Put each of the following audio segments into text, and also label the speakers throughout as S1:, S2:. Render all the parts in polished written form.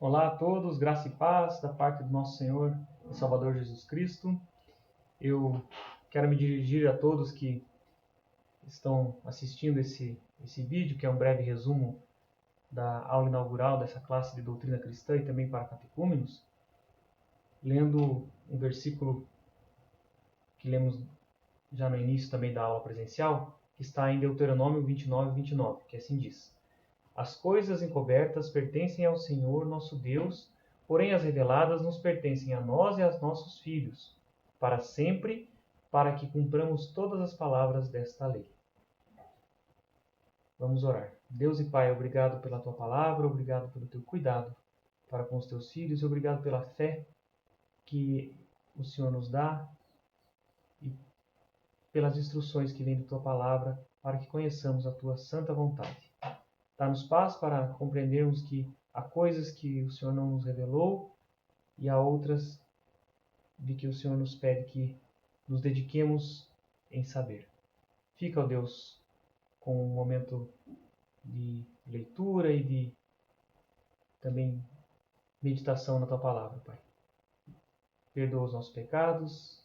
S1: Olá a todos, graça e paz da parte do nosso Senhor e Salvador Jesus Cristo. Eu quero me dirigir a todos que estão assistindo esse vídeo, que é um breve resumo da aula inaugural dessa classe de doutrina cristã e também para catecúmenos, lendo um versículo que lemos já no início também da aula presencial, que está em Deuteronômio 29:29, que assim diz: As coisas encobertas pertencem ao Senhor nosso Deus, porém as reveladas nos pertencem a nós e aos nossos filhos, para sempre, para que cumpramos todas as palavras desta lei. Vamos orar. Deus e Pai, obrigado pela Tua palavra, obrigado pelo Teu cuidado para com os Teus filhos, obrigado pela fé que o Senhor nos dá e pelas instruções que vêm da Tua palavra para que conheçamos a Tua santa vontade. Dá-nos paz para compreendermos que há coisas que o Senhor não nos revelou e há outras de que o Senhor nos pede que nos dediquemos em saber. Fica, ó Deus, com um momento de leitura e de também meditação na Tua palavra, Pai. Perdoa os nossos pecados,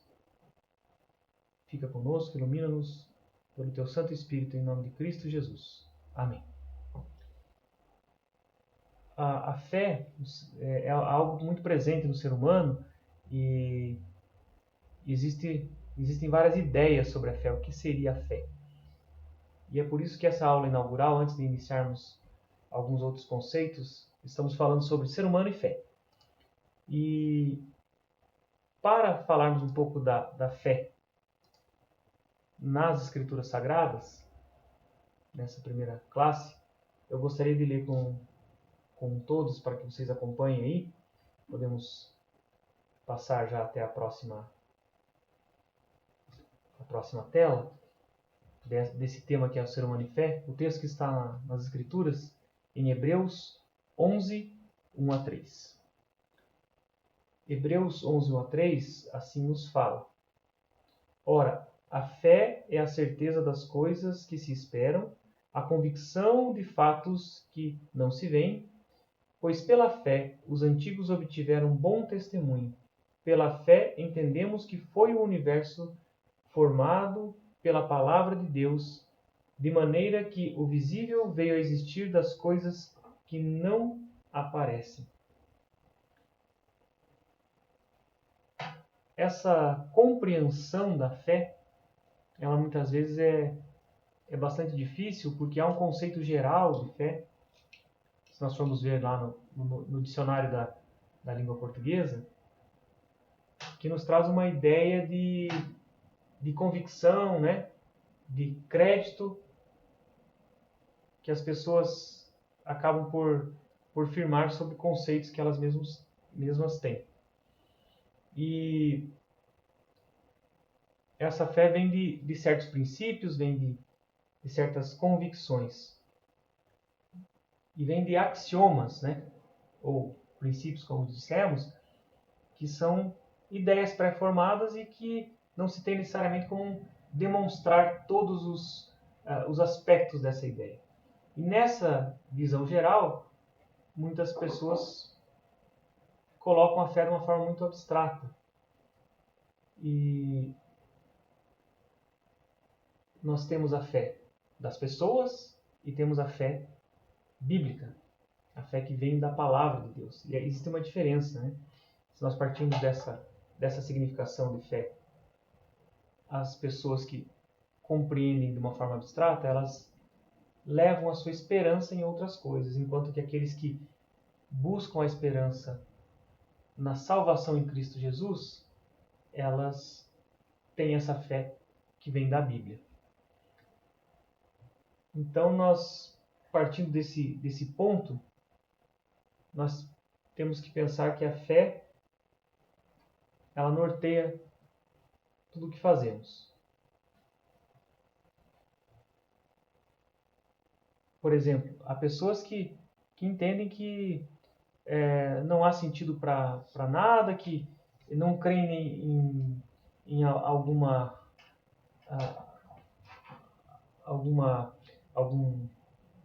S1: fica conosco, ilumina-nos pelo Teu Santo Espírito, em nome de Cristo Jesus. Amém. A fé é algo muito presente no ser humano e existem várias ideias sobre a fé, o que seria a fé. E é por isso que essa aula inaugural, antes de iniciarmos alguns outros conceitos, estamos falando sobre ser humano e fé. E para falarmos um pouco da fé nas Escrituras Sagradas, nessa primeira classe, eu gostaria de ler com todos, para que vocês acompanhem aí. Podemos passar já até a próxima tela, desse tema que é o ser humano e fé. O texto que está nas Escrituras, em Hebreus 11, 1 a 3. Hebreus 11, 1 a 3, assim nos fala: Ora, a fé é a certeza das coisas que se esperam, a convicção de fatos que não se veem, pois pela fé os antigos obtiveram bom testemunho. Pela fé entendemos que foi o universo formado pela palavra de Deus, de maneira que o visível veio a existir das coisas que não aparecem. Essa compreensão da fé, ela muitas vezes é bastante difícil, porque há um conceito geral de fé. Se nós formos ver lá no dicionário da língua portuguesa, que nos traz uma ideia de convicção, né? De crédito, que as pessoas acabam por firmar sobre conceitos que elas mesmas têm. E essa fé vem de certos princípios, vem de certas convicções. E vem de axiomas, né? Ou princípios, como dissemos, que são ideias pré-formadas e que não se tem necessariamente como demonstrar todos os aspectos dessa ideia. E nessa visão geral, muitas pessoas colocam a fé de uma forma muito abstrata. E nós temos a fé das pessoas e temos a fé bíblica, a fé que vem da palavra de Deus. E existe uma diferença, né? Se nós partimos dessa significação de fé, as pessoas que compreendem de uma forma abstrata, elas levam a sua esperança em outras coisas, enquanto que aqueles que buscam a esperança na salvação em Cristo Jesus, elas têm essa fé que vem da Bíblia. Então, nós, partindo desse ponto, nós temos que pensar que a fé, ela norteia tudo o que fazemos. Por exemplo, há pessoas que entendem que não há sentido para nada, que não creem em algum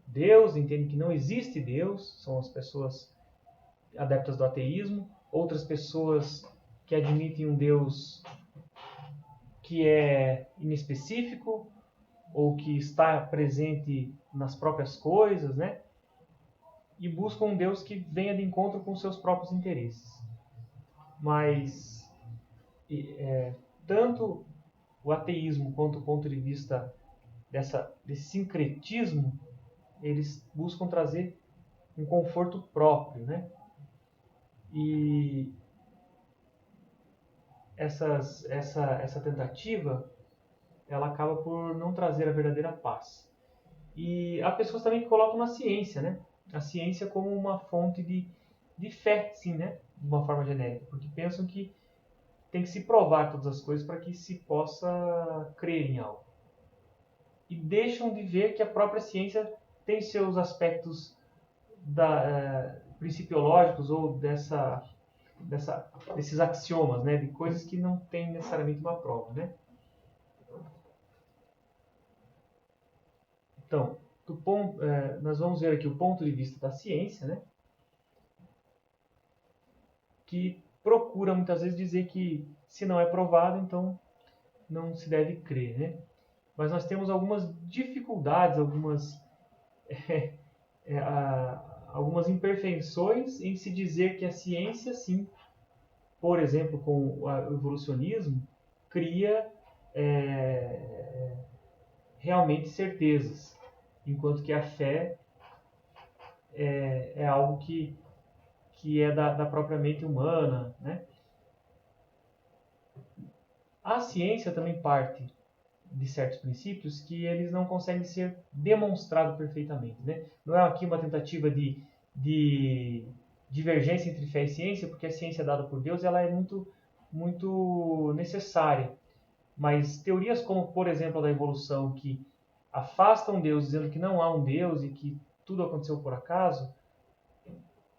S1: Deus, entendem que não existe Deus, são as pessoas adeptas do ateísmo, outras pessoas que admitem um Deus que é inespecífico ou que está presente nas próprias coisas, né? E buscam um Deus que venha de encontro com seus próprios interesses. Mas tanto o ateísmo quanto o ponto de vista desse sincretismo, eles buscam trazer um conforto próprio, né? E essa tentativa, ela acaba por não trazer a verdadeira paz. E há pessoas também que colocam na ciência, né? A ciência como uma fonte de fé, sim, né? De uma forma genérica, porque pensam que tem que se provar todas as coisas para que se possa crer em algo. E deixam de ver que a própria ciência tem seus aspectos principiológicos ou desses axiomas, né? De coisas que não tem necessariamente uma prova, né? Então, nós vamos ver aqui o ponto de vista da ciência, né? Que procura muitas vezes dizer que se não é provado, então não se deve crer, né? Mas nós temos algumas dificuldades, algumas imperfeições em se dizer que a ciência, sim, por exemplo, com o evolucionismo, cria realmente certezas, enquanto que a fé é algo que é da própria mente humana, né? A ciência também parte de certos princípios que eles não conseguem ser demonstrados perfeitamente, né? Não é aqui uma tentativa de divergência entre fé e ciência, porque a ciência dada por Deus ela é muito necessária. Mas teorias como, por exemplo, a da evolução, que afastam Deus dizendo que não há um Deus e que tudo aconteceu por acaso,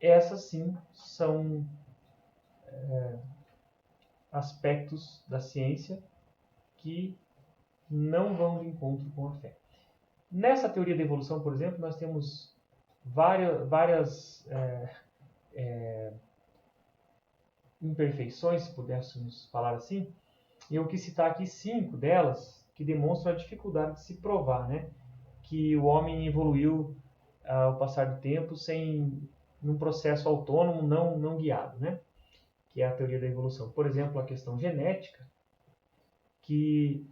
S1: essas sim são aspectos da ciência que não vão de encontro com a fé. Nessa teoria da evolução, por exemplo, nós temos várias imperfeições, se pudéssemos falar assim, e eu quis citar aqui 5 delas que demonstram a dificuldade de se provar, né? Que o homem evoluiu ao passar do tempo num processo autônomo, não guiado, né? Que é a teoria da evolução. Por exemplo, a questão genética, que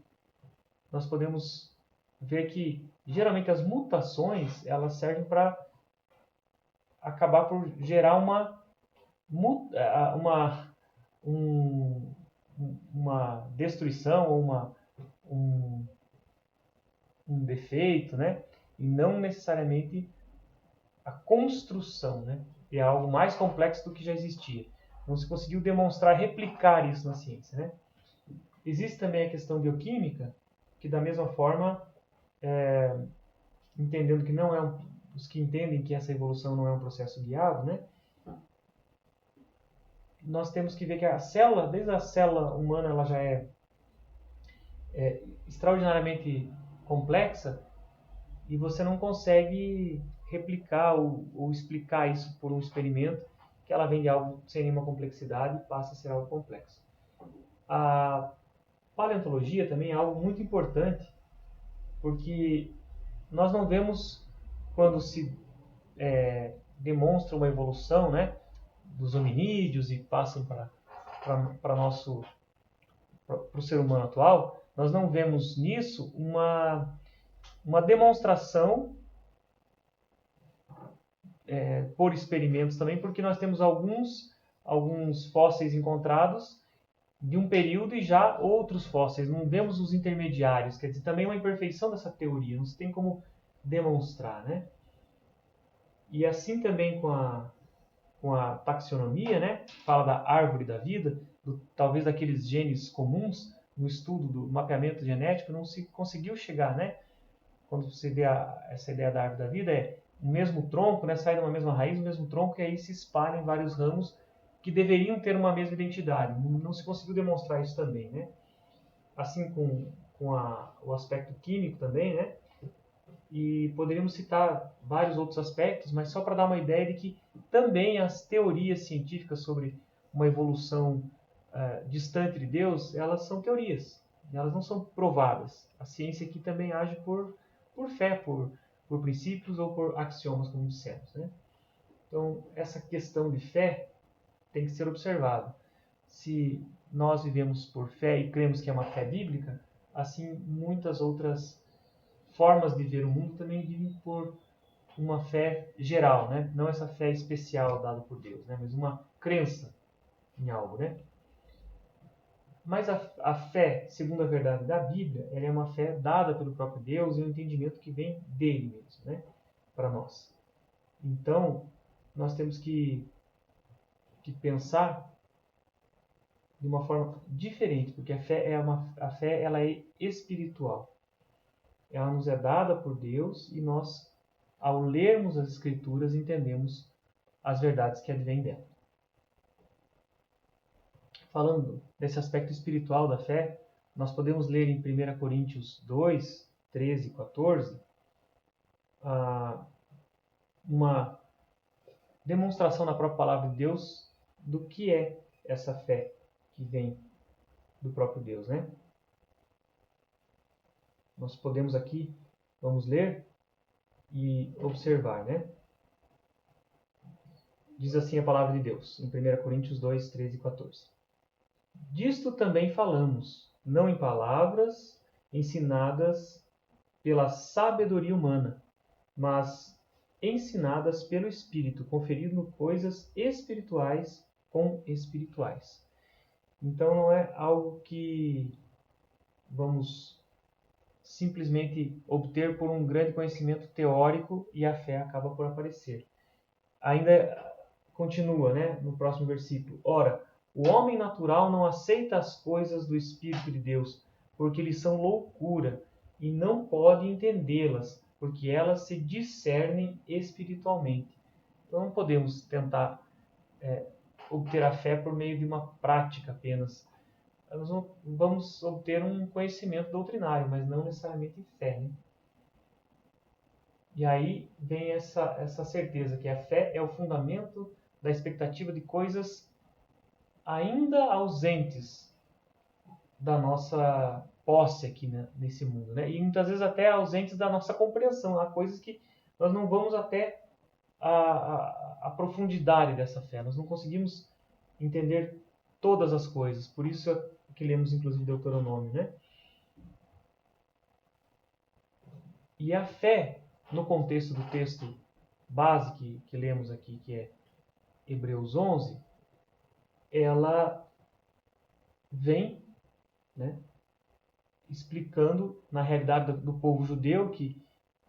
S1: nós podemos ver que geralmente as mutações elas servem para acabar por gerar uma destruição ou um defeito, né? E não necessariamente a construção, né? É algo mais complexo do que já existia. Não se conseguiu demonstrar, replicar isso na ciência, né? Existe também a questão bioquímica, que da mesma forma, entendendo que não é os que entendem que essa evolução não é um processo guiado, né? Nós temos que ver que a célula, desde a célula humana, ela já é extraordinariamente complexa e você não consegue replicar ou explicar isso por um experimento, que ela vem de algo sem nenhuma complexidade e passa a ser algo complexo. A paleontologia também é algo muito importante, porque nós não vemos quando se demonstra uma evolução, né, dos hominídeos e passam para o ser humano atual, nós não vemos nisso uma demonstração por experimentos também, porque nós temos alguns fósseis encontrados de um período e já outros fósseis, não vemos os intermediários, quer dizer, também é uma imperfeição dessa teoria, não se tem como demonstrar, né? E assim também com a taxonomia, né? Fala da árvore da vida, talvez daqueles genes comuns, no estudo do mapeamento genético, não se conseguiu chegar, né? Quando você vê essa ideia da árvore da vida, é o mesmo tronco, né? Sai de uma mesma raiz, o mesmo tronco, e aí se espalha em vários ramos que deveriam ter uma mesma identidade. Não se conseguiu demonstrar isso também, né? Assim com o aspecto químico também, né? E poderíamos citar vários outros aspectos, mas só para dar uma ideia de que também as teorias científicas sobre uma evolução distante de Deus, elas são teorias, elas não são provadas. A ciência aqui também age por fé, por princípios ou por axiomas, como dissemos, né? Então, essa questão de fé tem que ser observada. Se nós vivemos por fé e cremos que é uma fé bíblica, assim muitas outras formas de ver o mundo também vivem por uma fé geral, né? Não essa fé especial dada por Deus, né? Mas uma crença em algo, né? Mas a fé, segundo a verdade da Bíblia, ela é uma fé dada pelo próprio Deus e um entendimento que vem dele mesmo, né? Para nós. Então, nós temos que pensar de uma forma diferente, porque a fé ela é espiritual. Ela nos é dada por Deus e nós, ao lermos as Escrituras, entendemos as verdades que advêm dela. Falando desse aspecto espiritual da fé, nós podemos ler em 1 Coríntios 2, 13 e 14, uma demonstração na própria palavra de Deus do que é essa fé que vem do próprio Deus, né? Nós podemos aqui, vamos ler e observar, né? Diz assim a palavra de Deus, em 1 Coríntios 2, 13 e 14. Disto também falamos, não em palavras ensinadas pela sabedoria humana, mas ensinadas pelo Espírito, conferindo coisas espirituais com espirituais. Então não é algo que vamos simplesmente obter por um grande conhecimento teórico e a fé acaba por aparecer. Ainda continua, né, no próximo versículo. Ora, o homem natural não aceita as coisas do Espírito de Deus, porque lhes são loucura, e não pode entendê-las, porque elas se discernem espiritualmente. Então não podemos tentar obter a fé por meio de uma prática apenas. Nós vamos obter um conhecimento doutrinário, mas não necessariamente fé, né? E aí vem essa certeza que a fé é o fundamento da expectativa de coisas ainda ausentes da nossa posse aqui, né, nesse mundo, né? E muitas vezes até ausentes da nossa compreensão. Há coisas que nós não vamos até a profundidade dessa fé. Nós não conseguimos entender todas as coisas. Por isso é que lemos inclusive Deuteronômio, né? E a fé, no contexto do texto base que lemos aqui, que é Hebreus 11, ela vem, né, explicando, na realidade do povo judeu,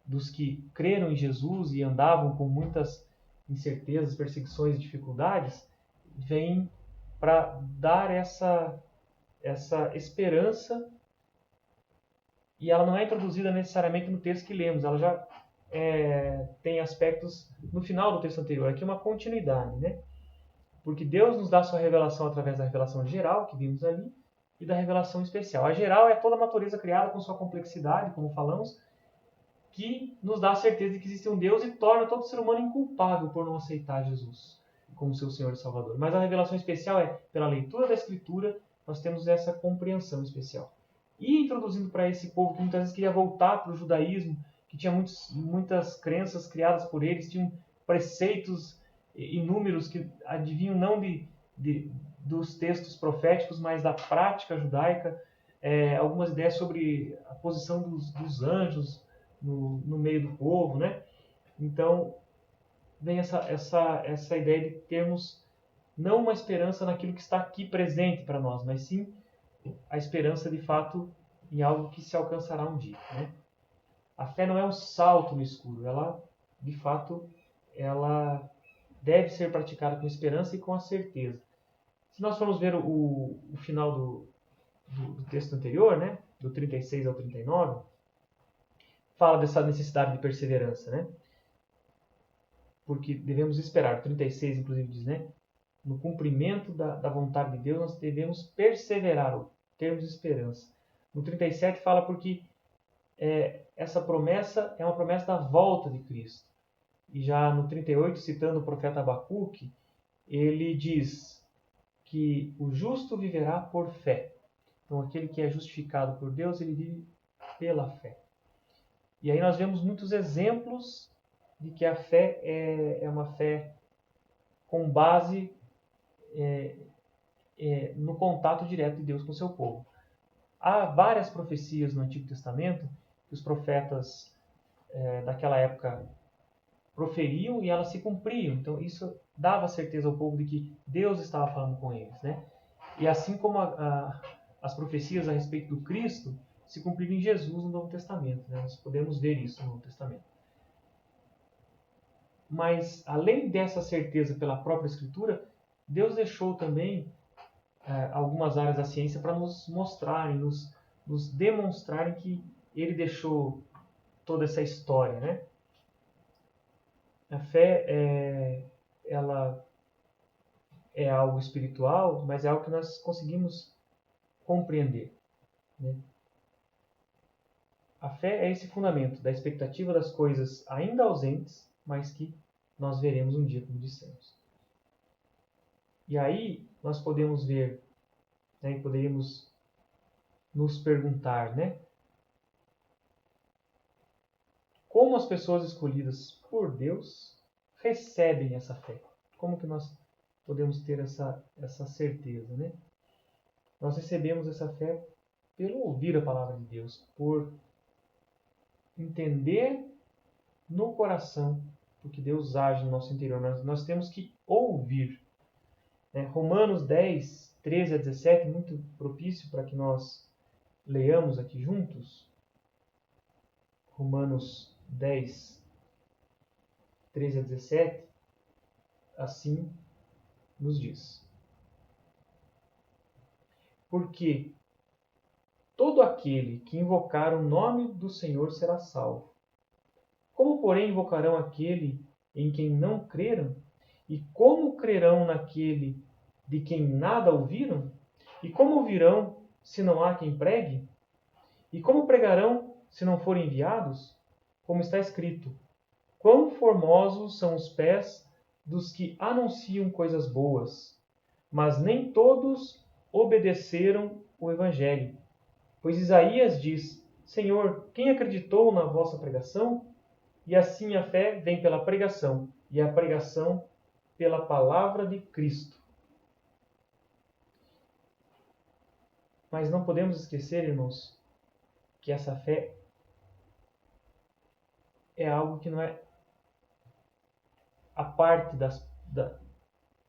S1: dos que creram em Jesus e andavam com muitas incertezas, perseguições e dificuldades, vem para dar essa esperança, e ela não é introduzida necessariamente no texto que lemos, ela já tem aspectos no final do texto anterior. Aqui é uma continuidade, né? Porque Deus nos dá sua revelação através da revelação geral, que vimos ali, e da revelação especial. A geral é toda a natureza criada com sua complexidade, como falamos, que nos dá a certeza de que existe um Deus e torna todo ser humano inculpável por não aceitar Jesus como seu Senhor e Salvador. Mas a revelação especial é, pela leitura da Escritura, nós temos essa compreensão especial. E introduzindo para esse povo que muitas vezes queria voltar para o judaísmo, que tinha muitas crenças criadas por eles, tinham preceitos inúmeros que adivinham não dos textos proféticos, mas da prática judaica, algumas ideias sobre a posição dos anjos no meio do povo, né? Então, vem essa ideia de termos não uma esperança naquilo que está aqui presente para nós, mas sim a esperança de fato em algo que se alcançará um dia, né? A fé não é um salto no escuro, ela, de fato, ela deve ser praticada com esperança e com a certeza. Se nós formos ver o final do texto anterior, né, do 36 ao 39, fala dessa necessidade de perseverança, né? Porque devemos esperar. O 36, inclusive, diz, né? No cumprimento da vontade de Deus, nós devemos perseverar, ou termos esperança. No 37 fala porque essa promessa é uma promessa da volta de Cristo. E já no 38, citando o profeta Abacuque, ele diz que o justo viverá por fé. Então, aquele que é justificado por Deus, ele vive pela fé. E aí nós vemos muitos exemplos de que a fé é uma fé com base no contato direto de Deus com o seu povo. Há várias profecias no Antigo Testamento que os profetas daquela época proferiam e elas se cumpriam. Então isso dava certeza ao povo de que Deus estava falando com eles, né? E assim como as profecias a respeito do Cristo se cumpriram em Jesus no Novo Testamento, né? Nós podemos ver isso no Novo Testamento. Mas além dessa certeza pela própria Escritura, Deus deixou também algumas áreas da ciência para nos mostrarem, nos demonstrarem que Ele deixou toda essa história, né? A fé ela é algo espiritual, mas é algo que nós conseguimos compreender, né? A fé é esse fundamento da expectativa das coisas ainda ausentes, mas que nós veremos um dia, como dissemos. E aí nós podemos ver, né, e poderíamos nos perguntar, né? Como as pessoas escolhidas por Deus recebem essa fé? Como que nós podemos ter essa certeza, né? Nós recebemos essa fé pelo ouvir a palavra de Deus, por entender no coração o que Deus age no nosso interior. Nós temos que ouvir, né? Romanos 10, 13 a 17, muito propício para que nós leiamos aqui juntos. Romanos 10, 13 a 17, assim nos diz: porque todo aquele que invocar o nome do Senhor será salvo. Como, porém, invocarão aquele em quem não creram? E como crerão naquele de quem nada ouviram? E como ouvirão se não há quem pregue? E como pregarão se não forem enviados? Como está escrito: quão formosos são os pés dos que anunciam coisas boas, mas nem todos obedeceram o evangelho. Pois Isaías diz: Senhor, quem acreditou na vossa pregação? E assim a fé vem pela pregação, e a pregação pela palavra de Cristo. Mas não podemos esquecer, irmãos, que essa fé é algo que não é a parte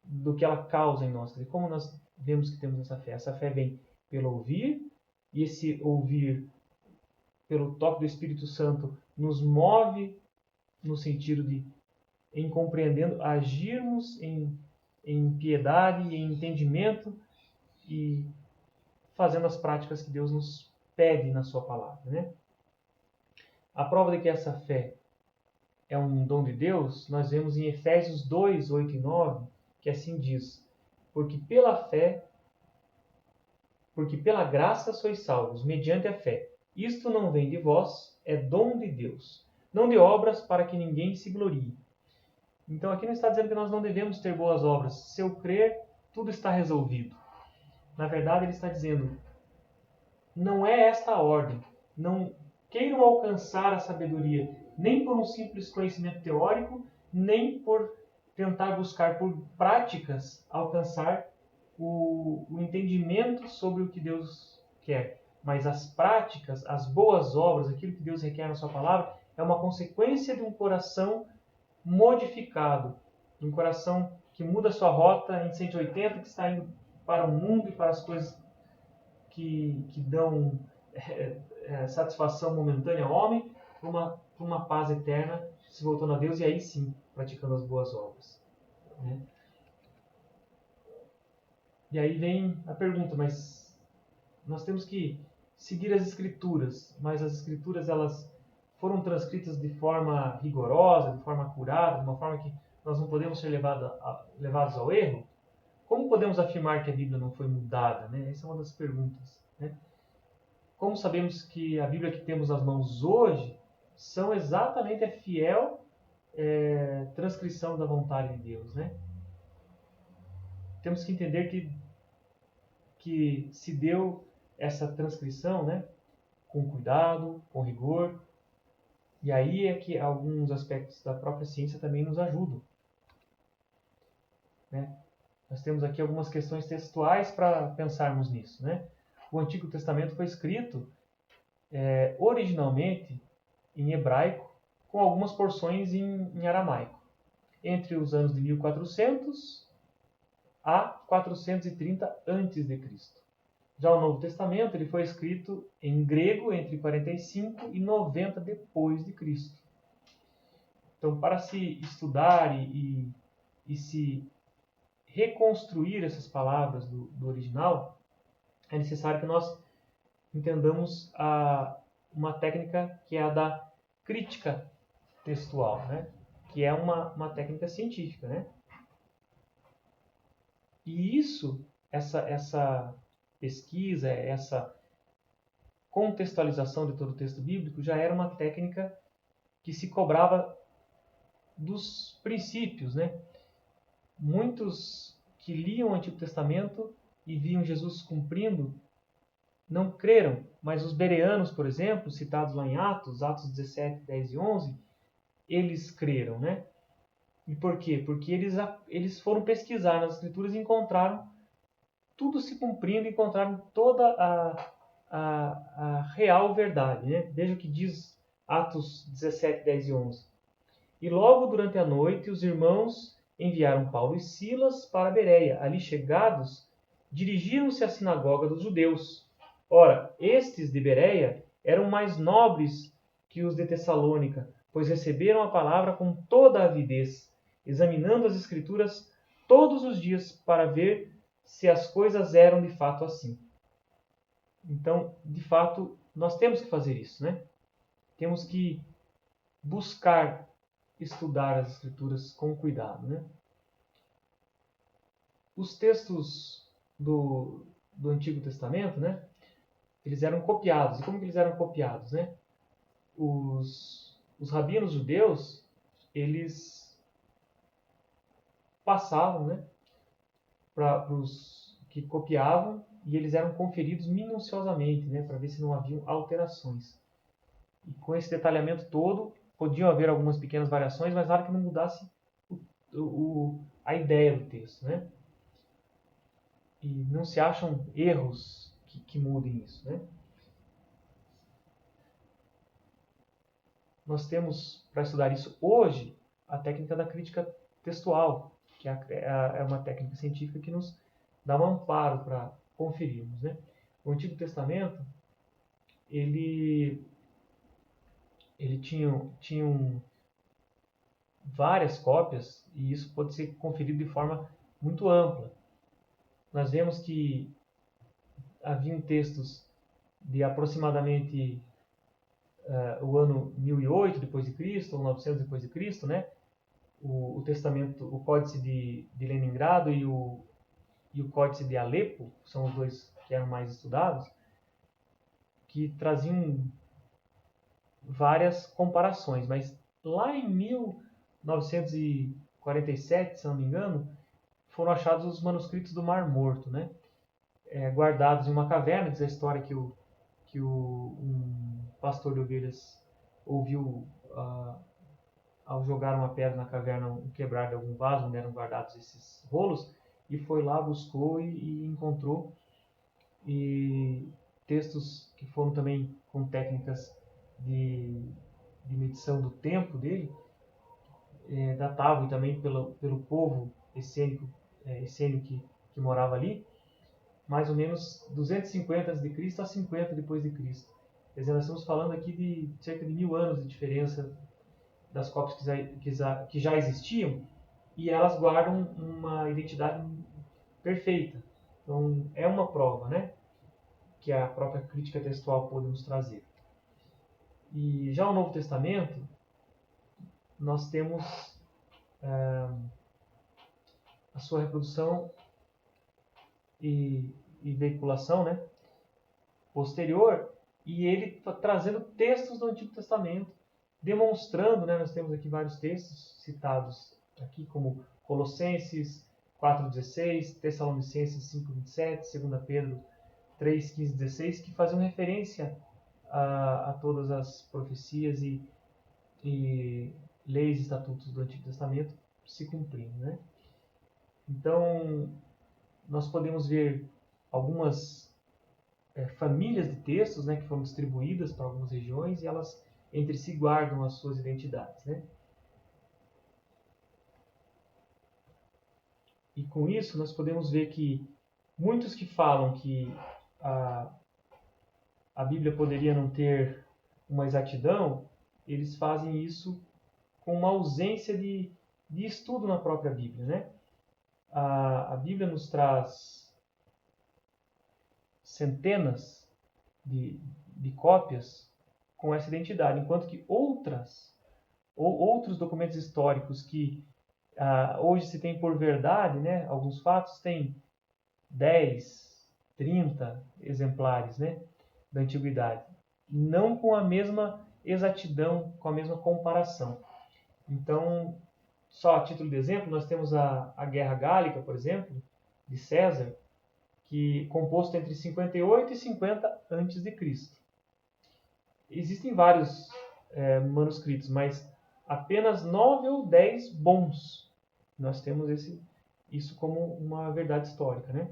S1: do que ela causa em nós. E como nós vemos que temos essa fé? Essa fé vem pelo ouvir, e esse ouvir, pelo toque do Espírito Santo, nos move no sentido de, em compreendendo, agirmos em piedade, em entendimento e fazendo as práticas que Deus nos pede na sua palavra, né? A prova de que essa fé é um dom de Deus, nós vemos em Efésios 2, 8 e 9, que assim diz: porque pela graça sois salvos, mediante a fé. Isto não vem de vós, é dom de Deus, não de obras para que ninguém se glorie. Então aqui não está dizendo que nós não devemos ter boas obras. Se eu crer, tudo está resolvido. Na verdade, ele está dizendo: não é esta a ordem. Não queiram alcançar a sabedoria, nem por um simples conhecimento teórico, nem por tentar buscar por práticas alcançar o entendimento sobre o que Deus quer. Mas as práticas, as boas obras, aquilo que Deus requer na sua palavra, é uma consequência de um coração modificado, de um coração que muda sua rota em 180, que está indo para o mundo e para as coisas que dão satisfação momentânea ao homem, para uma paz eterna, se voltando a Deus e aí sim praticando as boas obras, né? E aí vem a pergunta: mas nós temos que seguir as Escrituras, mas as Escrituras elas foram transcritas de forma rigorosa, de forma acurada, de uma forma que nós não podemos ser levados ao erro? Como podemos afirmar que a Bíblia não foi mudada, né? Essa é uma das perguntas, né? como sabemos que a Bíblia que temos nas mãos hoje são exatamente a fiel transcrição da vontade de Deus, né? Temos que entender que se deu essa transcrição, né, com cuidado, com rigor, e aí é que alguns aspectos da própria ciência também nos ajudam, né? Nós temos aqui algumas questões textuais para pensarmos nisso, né? O Antigo Testamento foi escrito originalmente em hebraico, com algumas porções em aramaico, entre os anos de 1400 a 430 a.C. Já o Novo Testamento ele foi escrito em grego entre 45 e 90 depois de Cristo. Então, para se estudar e se reconstruir essas palavras do original, é necessário que nós entendamos uma técnica que é a da crítica textual, né? Que é uma técnica científica, né? E essa pesquisa, essa contextualização de todo o texto bíblico já era uma técnica que se cobrava dos princípios, né? Muitos que liam o Antigo Testamento e viam Jesus cumprindo não creram, mas os bereanos, por exemplo, citados lá em Atos 17, 10 e 11, eles creram, né? E por quê? Porque eles foram pesquisar nas Escrituras e encontraram tudo se cumprindo, encontraram toda a real verdade, né? Veja o que diz Atos 17, 10 e 11. E logo durante a noite os irmãos enviaram Paulo e Silas para Bereia. Ali chegados, dirigiram-se à sinagoga dos judeus. Ora, estes de Bereia eram mais nobres que os de Tessalônica, pois receberam a palavra com toda a avidez, examinando as Escrituras todos os dias para ver se as coisas eram de fato assim. Então, de fato, nós temos que fazer isso, né? Temos que buscar estudar as Escrituras com cuidado, né? Os textos do Antigo Testamento, né? Eles eram copiados. E como que eles eram copiados, né? Os rabinos judeus, eles passavam, né, para os que copiavam e eles eram conferidos minuciosamente, né, para ver se não haviam alterações. E com esse detalhamento todo, podiam haver algumas pequenas variações, mas nada que não mudasse a ideia do texto, né? E não se acham erros que mudem isso, né? Nós temos, para estudar isso hoje, a técnica da crítica textual, que é uma técnica científica que nos dá um amparo para conferirmos, né? O Antigo Testamento, ele tinha várias cópias e isso pode ser conferido de forma muito ampla. Nós vemos que haviam textos de aproximadamente o ano 1008 depois de Cristo ou 900 depois de Cristo, né? O testamento, o Códice de Leningrado e o Códice de Alepo, são os dois que eram mais estudados, que traziam várias comparações, mas lá em 1947, se não me engano, foram achados os manuscritos do Mar Morto, né? Guardados em uma caverna. Diz a história que um pastor de ovelhas ouviu ao jogar uma pedra na caverna um quebrar de algum vaso onde eram guardados esses rolos, e foi lá, buscou e encontrou textos que foram também com técnicas de medição do tempo dele, datavam também pelo povo essênio que morava ali, mais ou menos 250 a.C. a 50 depois de Cristo. Quer dizer, nós estamos falando aqui de cerca de 1000 anos de diferença das cópias que já existiam, e elas guardam uma identidade perfeita. Então, é uma prova, né, que a própria crítica textual pode nos trazer. E já o Novo Testamento, nós temos a sua reprodução e veiculação, né, posterior e ele trazendo textos do Antigo Testamento, demonstrando, né, nós temos aqui vários textos citados aqui, como Colossenses 4,16, Tessalonicenses 5,27, 2 Pedro 3, 15, 16, que faziam referência a todas as profecias e leis e estatutos do Antigo Testamento se cumprindo, né? Então, nós podemos ver algumas famílias de textos, né, que foram distribuídas para algumas regiões e elas entre si guardam as suas identidades, né? E com isso nós podemos ver que muitos que falam que a Bíblia poderia não ter uma exatidão, eles fazem isso com uma ausência de estudo na própria Bíblia, né? A Bíblia nos traz centenas de cópias com essa identidade, enquanto que outros documentos históricos que hoje se tem por verdade, né, alguns fatos têm 10, 30 exemplares, né, da antiguidade, não com a mesma exatidão, com a mesma comparação. Então, só a título de exemplo, nós temos a Guerra Gálica, por exemplo, de César, que composto entre 58 e 50 a.C. Existem vários manuscritos, mas apenas 9 ou 10 bons. Nós temos isso como uma verdade histórica, né?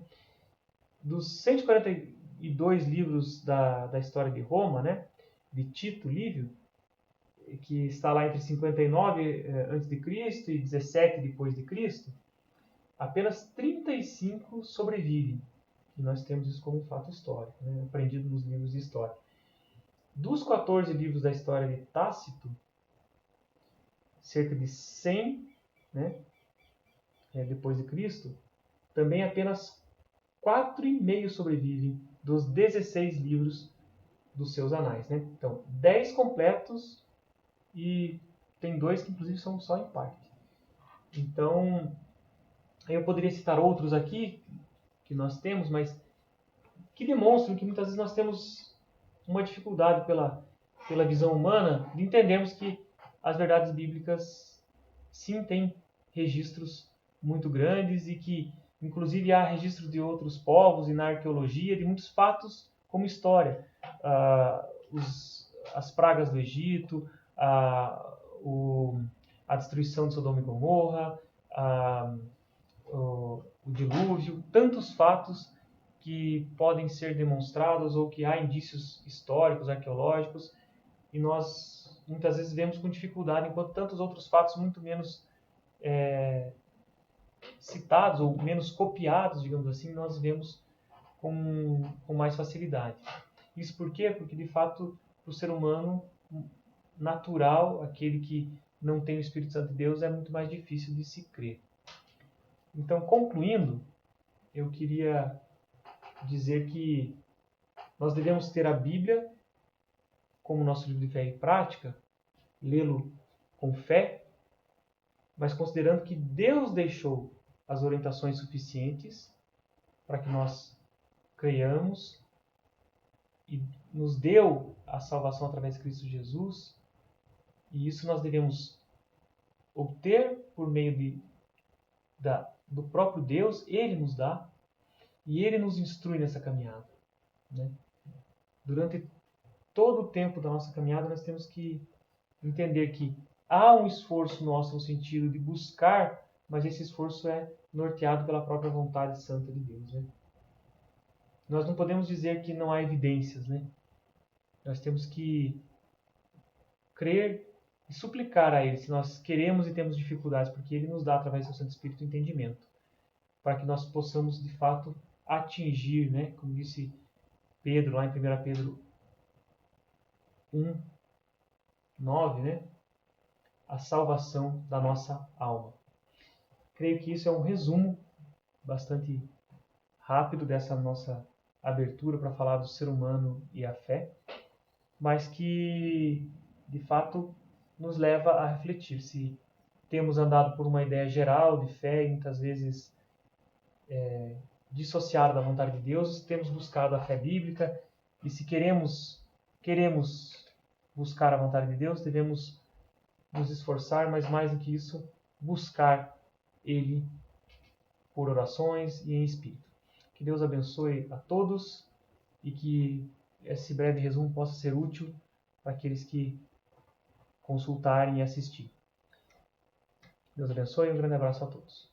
S1: Dos 142 livros da história de Roma, né, de Tito Livio, que está lá entre 59 a.C. e 17 depois de Cristo, apenas 35 sobrevivem. E nós temos isso como um fato histórico, né, aprendido nos livros de história. Dos 14 livros da história de Tácito, cerca de 100, né, depois de Cristo, também apenas 4,5 sobrevivem dos 16 livros dos seus anais, né? Então, 10 completos e tem 2 que inclusive são só em parte. Então, eu poderia citar outros aqui que nós temos, mas que demonstram que muitas vezes nós temos uma dificuldade pela visão humana de entendermos que as verdades bíblicas sim têm registros muito grandes e que inclusive há registros de outros povos e na arqueologia de muitos fatos como história. As pragas do Egito, a destruição de Sodoma e Gomorra, o dilúvio, tantos fatos que podem ser demonstrados ou que há indícios históricos, arqueológicos, e nós muitas vezes vemos com dificuldade, enquanto tantos outros fatos muito menos citados ou menos copiados, digamos assim, nós vemos com mais facilidade. Isso por quê? Porque, de fato, para o ser humano natural, aquele que não tem o Espírito Santo de Deus, é muito mais difícil de se crer. Então, concluindo, eu queria dizer que nós devemos ter a Bíblia como nosso livro de fé e prática, lê-lo com fé, mas considerando que Deus deixou as orientações suficientes para que nós creiamos e nos deu a salvação através de Cristo Jesus, e isso nós devemos obter por meio do próprio Deus, Ele nos dá, e Ele nos instrui nessa caminhada, né? Durante todo o tempo da nossa caminhada, nós temos que entender que há um esforço nosso no sentido de buscar, mas esse esforço é norteado pela própria vontade santa de Deus, né? Nós não podemos dizer que não há evidências, né? Nós temos que crer e suplicar a Ele se nós queremos e temos dificuldades, porque Ele nos dá, através do seu Santo Espírito, entendimento, para que nós possamos, de fato, atingir, né? Como disse Pedro, lá em 1 Pedro 1, 9, né? A salvação da nossa alma. Creio que isso é um resumo bastante rápido dessa nossa abertura para falar do ser humano e a fé, mas que, de fato, nos leva a refletir se temos andado por uma ideia geral de fé e muitas vezes dissociada da vontade de Deus, temos buscado a fé bíblica e se queremos queremos buscar a vontade de Deus, devemos nos esforçar, mas mais do que isso, buscar Ele por orações e em espírito. Que Deus abençoe a todos e que esse breve resumo possa ser útil para aqueles que consultarem e assistirem. Deus abençoe e um grande abraço a todos.